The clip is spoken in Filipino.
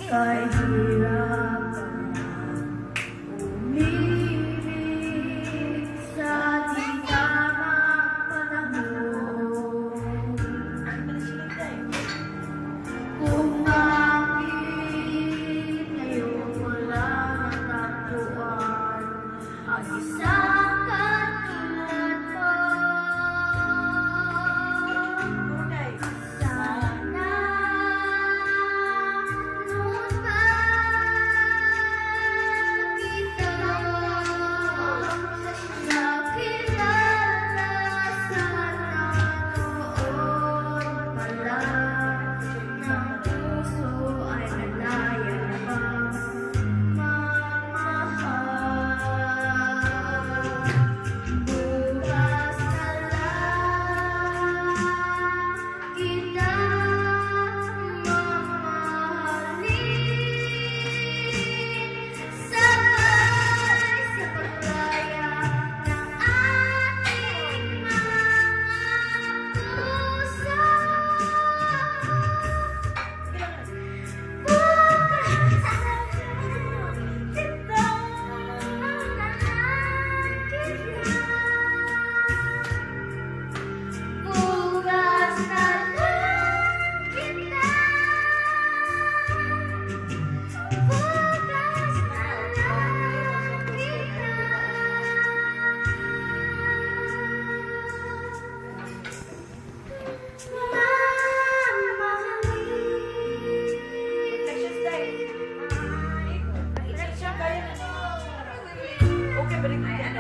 kahirapan umibig sa di tamang panahon. Kung bakit ngayon wala natagpuan ang isang katulad mo. Sana noon pa kita nakilala, sana noon pa lang ng puso ay nalaya bang mamahal. Bukas na lang kita mamahalin, sabay sa paglaya ng ating mga puso. Bukas na lang kita, bukas na lang kita mamahalin. Okay, balik na yan.